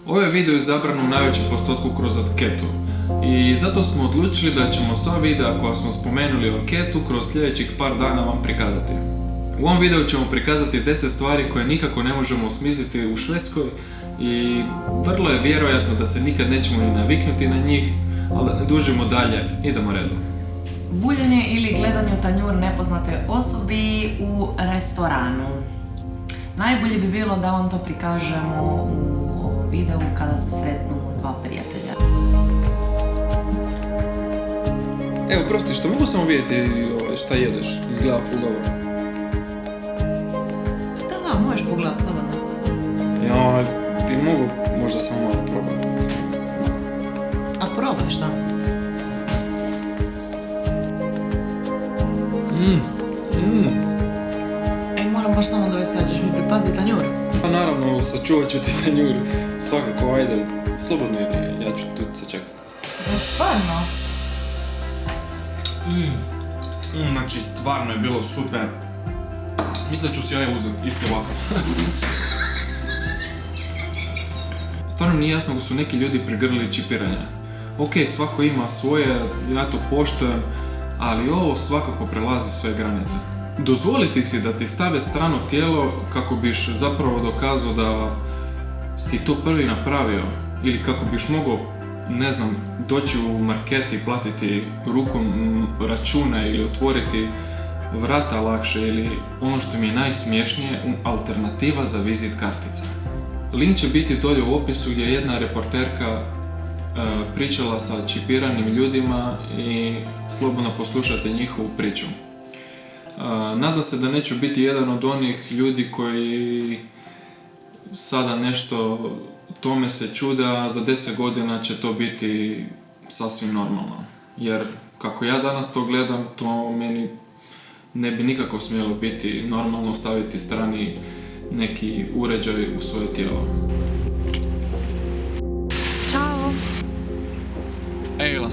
Ovaj video je izabran u najvećem postotku kroz anketu i zato smo odlučili da ćemo sva videa koja smo spomenuli u anketu kroz sljedećih par dana vam prikazati. U ovom videu ćemo prikazati 10 stvari koje nikako ne možemo osmisliti u Švedskoj i vrlo je vjerojatno da se nikad nećemo ni naviknuti na njih, ali da ne dužimo dalje, idemo redom. Buljenje ili gledanje u tanjur nepoznate osobi u restoranu. Najbolje bi bilo da vam to prikažemo u ovom videu kada se sretnu dva prijatelja. Evo, prosti, što mogu samo vidjeti šta jedeš? Izgleda full dobro. Da, možeš pogledati slobodno. Ja, bi mogu možda samo malo probati. A probaj šta? Moram baš samo da već sad ćeš mi pripaziti tanjur. Pa naravno, sačuvat ću ti tanjur. Svakako, ajde, slobodno idi, ja ću tu sačekati. Zar stvarno? Znači, stvarno je bilo super. Mislim da ću si ja uzeti, isti ovako. Stvarno nije jasno da su neki ljudi pregrlili čipiranje. Ok, svako ima svoje, ja to poštujem, ali ovo svakako prelazi sve granice. Dozvoliti si da ti stave strano tijelo kako biš zapravo dokazao da si to prvi napravio ili kako biš mogao, ne znam, doći u market i platiti rukom račune ili otvoriti vrata lakše ili ono što mi je najsmiješnije, alternativa za vizit kartica. Link će biti dolje u opisu gdje je jedna reporterka pričala sa čipiranim ljudima i slobodno poslušajte njihovu priču. Nadam se da neću biti jedan od onih ljudi koji sada nešto tome se čude, a za 10 godina će to biti sasvim normalno. Jer kako ja danas to gledam, to meni ne bi nikako smjelo biti normalno staviti strani neki uređaj u svoje tijelo. Ćao. Ejla.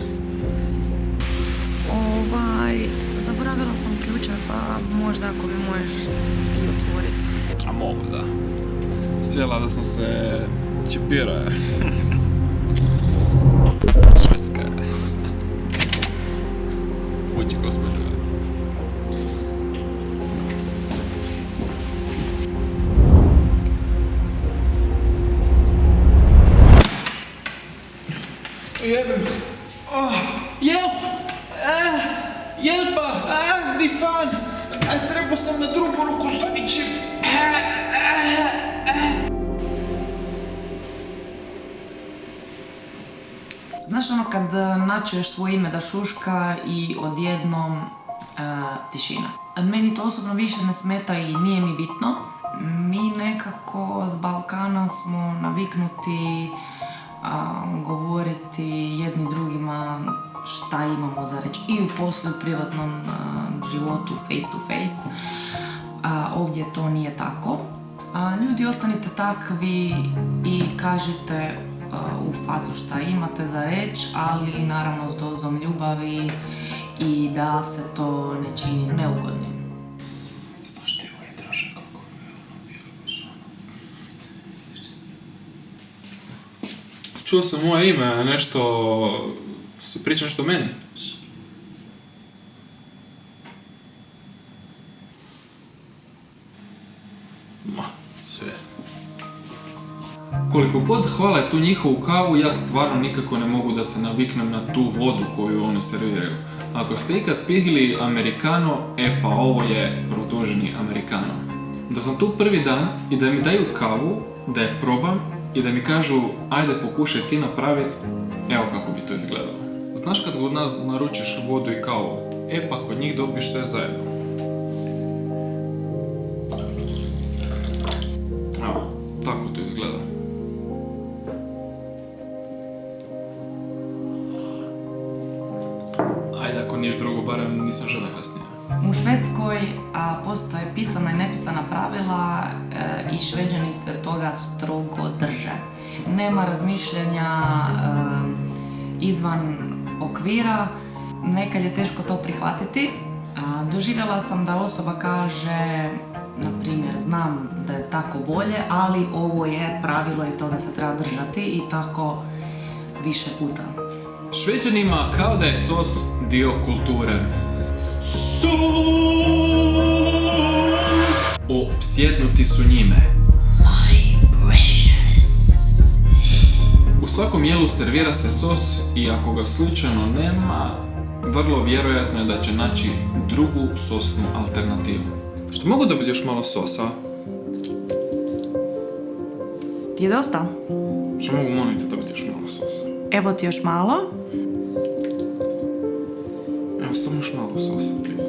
Zaboravila sam ključe, pa možda ako mi možeš ti otvoriti. A mogu, da. Sjela da sam se čipirao. Švedska je. Uđi, gospođo. Jebem. Jelp! Jelpa! Di fan! Trebao sam na drugu ruku staviti čip. Znaš ono kad načuješ svoje ime da šuška i odjednom tišina. Meni to osobno više ne smeta i nije mi bitno. Mi nekako s Balkana smo naviknuti govoriti jedni drugima šta imamo za reći i u poslu i u privatnom životu face to face. Ovdje to nije tako. Ljudi, ostanite takvi i kažite u facu šta imate za reći, ali naravno s dozom ljubavi i da se to ne čini neugodnim. Znaš ti ovo je draže kako je ono bilo. Čuo sam moje ime, nešto... Se priča nešto o meni? Ma, sve. Koliko god hvale tu njihovu kavu, ja stvarno nikako ne mogu da se naviknem na tu vodu koju oni serviraju. Ako ste ikad pili americano, pa ovo je produženi americano. Da sam tu prvi dan i da mi daju kavu, da je probam i da mi kažu ajde pokušaj ti napraviti, evo kako bi to izgledalo. Znaš kad kod nas naručiš vodu i kavu, pa kod njih dobiš sve zajedno. Evo, tako to izgleda. Ajde, ako niš drugo, barem nisam žena kasnije. U Švedskoj postoje pisana i nepisana pravila i Šveđani se toga strogo drže. Nema razmišljanja izvan okvira, nekad je teško to prihvatiti. Doživjela sam da osoba kaže na primjer, znam da je tako bolje, ali ovo je pravilo i toga se treba držati i tako više puta. Šveđanima kao da je sos dio kulture. Opsjednuti su njime. U svakom jelu servira se sos i ako ga slučajno nema, vrlo vjerojatno je da će naći drugu sosnu alternativu. Što mogu dobiti još malo sosa? Ti je dosta? Što mogu moliti dobiti još malo sosa? Evo ti još malo. Evo samo još malo sosa, please.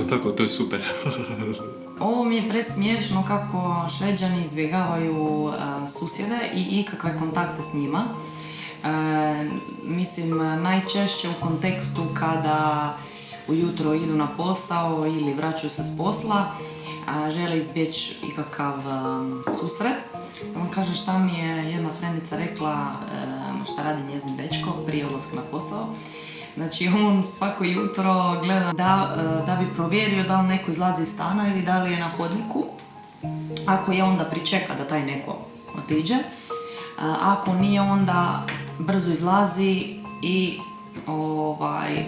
Tako, to je super. Ovo mi je presmiješno kako Šveđani izbjegavaju susjede i ikakve kontakte s njima. Mislim, najčešće u kontekstu kada ujutro idu na posao ili vraćaju se s posla, žele izbjeći ikakav susret. On kaže šta mi je jedna frendica rekla šta radi njezin dečko prije odlaska na posao. Znači on svako jutro gleda da bi provjerio da li neko izlazi iz stana ili da li je na hodniku. Ako je, onda pričeka da taj neko otiđe. Ako nije, onda brzo izlazi i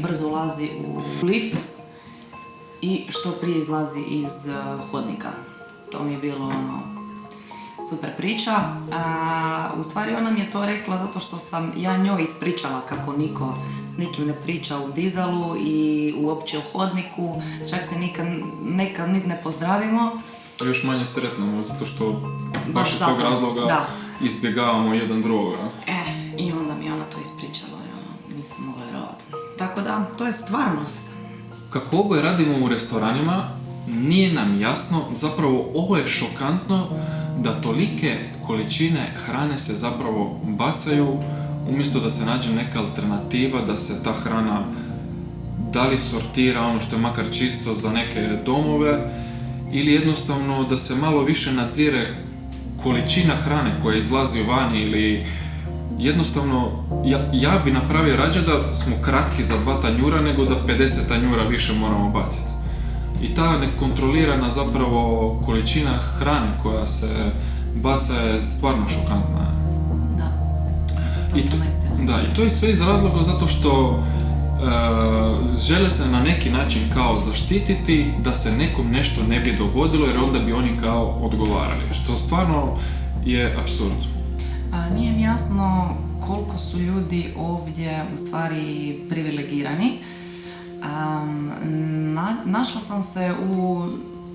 brzo ulazi u lift i što prije izlazi iz hodnika. To mi je bilo super priča. U stvari ona mi je to rekla zato što sam ja njoj ispričala kako niko s nikim ne priča u dizalu i uopće u hodniku, čak se nekad niti ne pozdravimo. Još manje sretnemo, zato što baš iz tog razloga izbjegavamo jedan drugoga. I onda mi ona to ispričala i nisam mogla vjerovati. Tako da, to je stvarnost. Kako oboje radimo u restoranima, nije nam jasno, zapravo ovo je šokantno da tolike količine hrane se zapravo bacaju umjesto da se nađe neka alternativa, da se ta hrana da li sortira ono što je makar čisto za neke domove ili jednostavno da se malo više nadzire količina hrane koja izlazi vani ili jednostavno ja bi napravio rađe da smo kratki za 2 tanjura nego da 50 tanjura više moramo baciti. I ta nekontrolirana zapravo količina hrane koja se baca je stvarno šokantna. I to je sve iz razloga zato što žele se na neki način kao zaštititi da se nekom nešto ne bi dogodilo jer onda bi oni kao odgovarali, što stvarno je apsurd. Nije mi jasno koliko su ljudi ovdje u stvari privilegirani. Našla sam se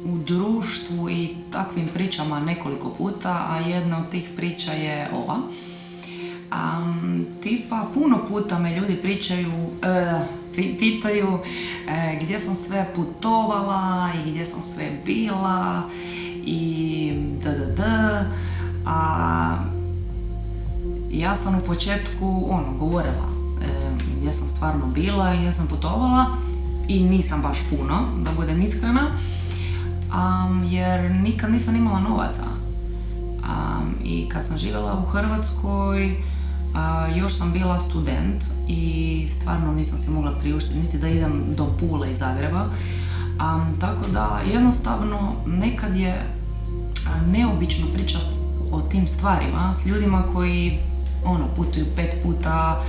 u društvu i takvim pričama nekoliko puta, a jedna od tih priča je ova. Tipa, puno puta me ljudi pitaju gdje sam sve putovala i gdje sam sve bila i a ja sam u početku govorila gdje sam stvarno bila i gdje sam putovala i nisam baš puno, da budem iskrena, jer nikad nisam imala novaca. I kad sam živjela u Hrvatskoj, još sam bila student i stvarno nisam se mogla priuštiti niti da idem do Pule iz Zagreba. Tako da jednostavno nekad je neobično pričati o tim stvarima s ljudima koji putuju 5 puta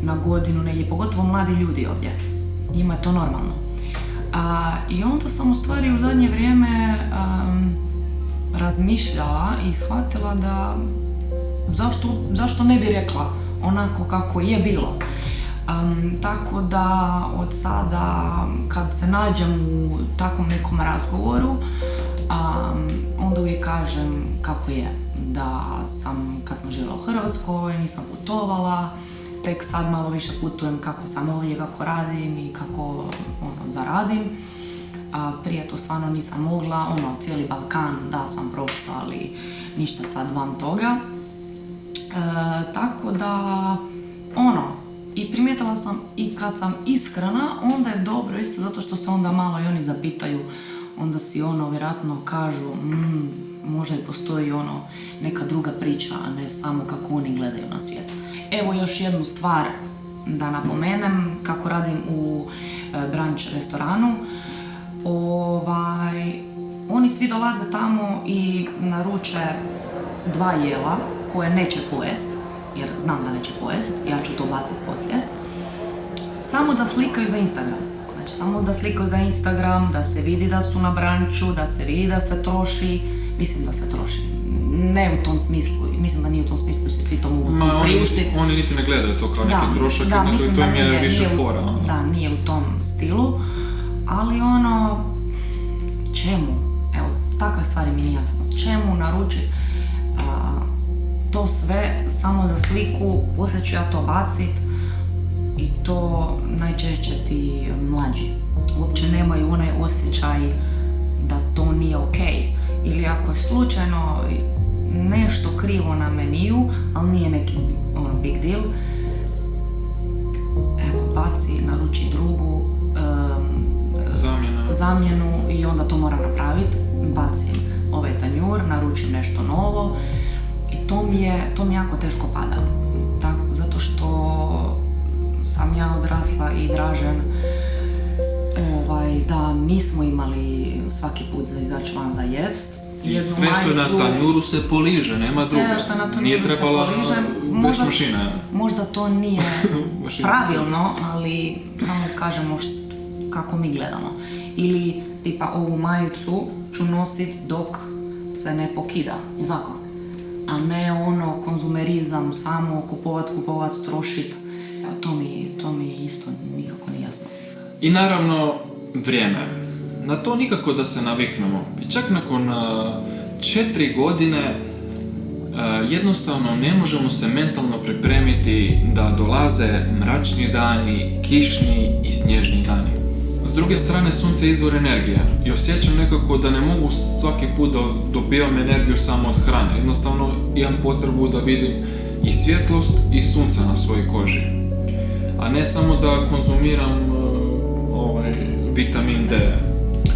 na godinu negdje, pogotovo mladi ljudi ovdje. Njima je to normalno. I onda sam u stvari u zadnje vrijeme razmišljala i shvatila da zašto ne bi rekla onako kako je bilo. Tako da od sada kad se nađem u takvom nekom razgovoru, onda uvijek kažem kako je. Da kad sam živjela u Hrvatskoj, nisam putovala, tek sad malo više putujem kako sam ovdje, kako radim i kako zaradim. Prije to stvarno nisam mogla, cijeli Balkan da sam prošla, ali ništa sad van toga. Tako da, i primijetila sam i kad sam iskrena, onda je dobro isto zato što se onda malo i oni zapitaju, onda si vjerojatno kažu, možda i postoji neka druga priča, a ne samo kako oni gledaju na svijet. Evo još jednu stvar da napomenem kako radim u brunch restoranu. Oni svi dolaze tamo i naruče 2 jela koje neće pojest, jer znam da neće pojest, ja ću to baciti poslije. Samo da slikaju za Instagram. Znači, samo da slikaju za Instagram, da se vidi da su na branču, da se vidi da se troši. Mislim da se troši. Ne u tom smislu, mislim da nije u tom smislu, se svi to mogu priuštiti. Oni niti ne gledaju to kao neki trošak, nego to im je više fora. Da, nije u tom stilu, ali čemu? Evo, takve stvari mi nije jasno. Čemu naručiti to sve samo za sliku, poslije ću ja to bacit i to najčešće ti mlađi. Uopće nemaju onaj osjećaj da to nije okej. Ili ako je slučajno nešto krivo na meniju, ali nije neki big deal, evo, baci, naruči drugu zamjenu i onda to moram napraviti. Bacim ovaj tanjur, naručim nešto novo i to mi jako teško pada. Zato što sam ja odrasla i Dražen da nismo imali svaki put za izaći van za jest. I sve što je na tanjuru se poliže, nema druge. Sve što na tanjuru se poliže. Bez mašina. Možda to nije pravilno, ali samo kažemo kako mi gledamo. Ili tipa ovu majicu ću nositi dok se ne pokida, je tako? A ne konzumerizam, samo kupovat, trošit. To mi isto nikako nije jasno. I naravno, vrijeme. Na to nikako da se naviknemo. I čak nakon 4 godine jednostavno ne možemo se mentalno pripremiti da dolaze mračni dani, kišni i snježni dani. S druge strane, sunce je izvor energije i osjećam nekako da ne mogu svaki put da dobivam energiju samo od hrane. Jednostavno imam potrebu da vidim i svjetlost i sunca na svojoj koži. A ne samo da konzumiram vitamin D,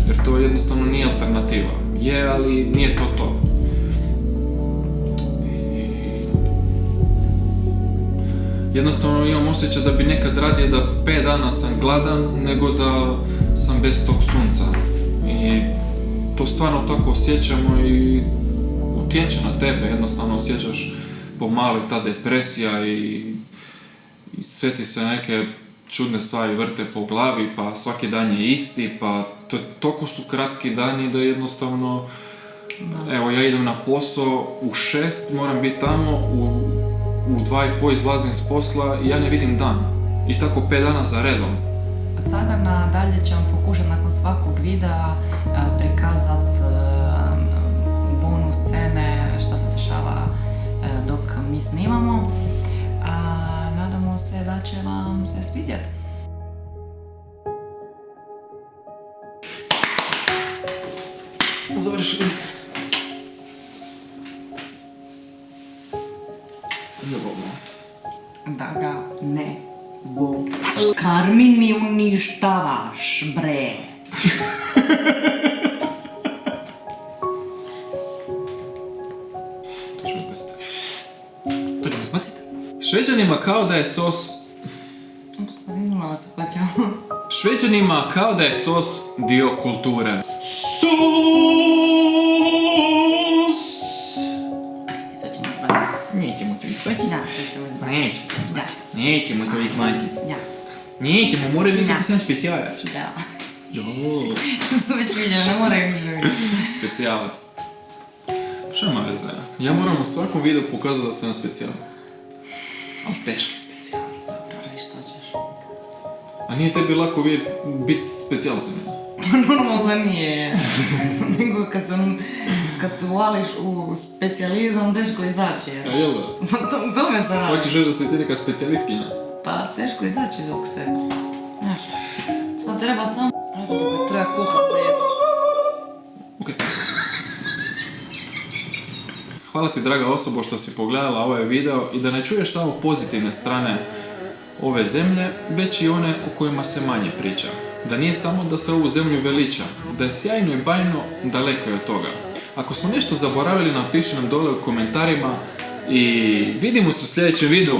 jer to jednostavno nije alternativa. Je, ali nije to. Jednostavno imam osjećaj da bi nekad radije da 5 dana sam gladan nego da sam bez tog sunca. I to stvarno tako osjećamo i utječe na tebe. Jednostavno osjećaš pomalo i ta depresija i sve ti se neke čudne stvari vrte po glavi, pa svaki dan je isti, pa toliko su kratki dani da jednostavno... Evo, ja idem na posao u 6, moram biti tamo, u 2:30 izlazim s posla i ja ne vidim dan. I tako 5 dana za redom. Od sada nadalje ću vam pokušati nakon svakog videa prikazat bonus scene, šta se dešava dok mi snimamo. Nadamo se da će vam se svidjeti. Završili. Da ga ne boli. Karmin, mi uništavaš, bre. To ću me zbaciti. Šveđanima kao da je sos... Ups, nisam znala se plaćamo. Šveđanima kao da je sos dio kulture. Sos! Ajde, to ćemo izbaciti. Nećemo to izbaciti. Da, to ćemo izbaciti. Nećemo to izbaciti. Da. Nećemo, moraju biti kako sam specijalac. Da. Jo. To su već vidjeli, ne moraju više vidjeti. Specijalac. Šta ima veze? Ja moram u svakom videu pokazati da sam specijalac. Ali teški specijalac. Dobro, što ćeš? A nije tebi lako biti specijalcem? Pa normalno da nije. Nego kad se uvališ u specijalizam, teško izaći. A jel da? Pa tome sam radi. Hoćeš reći da si ti neka specijaliskinja? Pa teško izaći iz ovog svega. Znaš, sad treba samo... Treba kuhat za jest. Okej. Hvala ti, draga osobo, što si pogledala ovaj video i da ne čuješ samo pozitivne strane ove zemlje, već i one o kojima se manje priča. Da nije samo da se ovu zemlju veliča, da je sjajno i bajno, daleko je od toga. Ako smo nešto zaboravili, napiši nam dole u komentarima i vidimo se u sljedećem videu.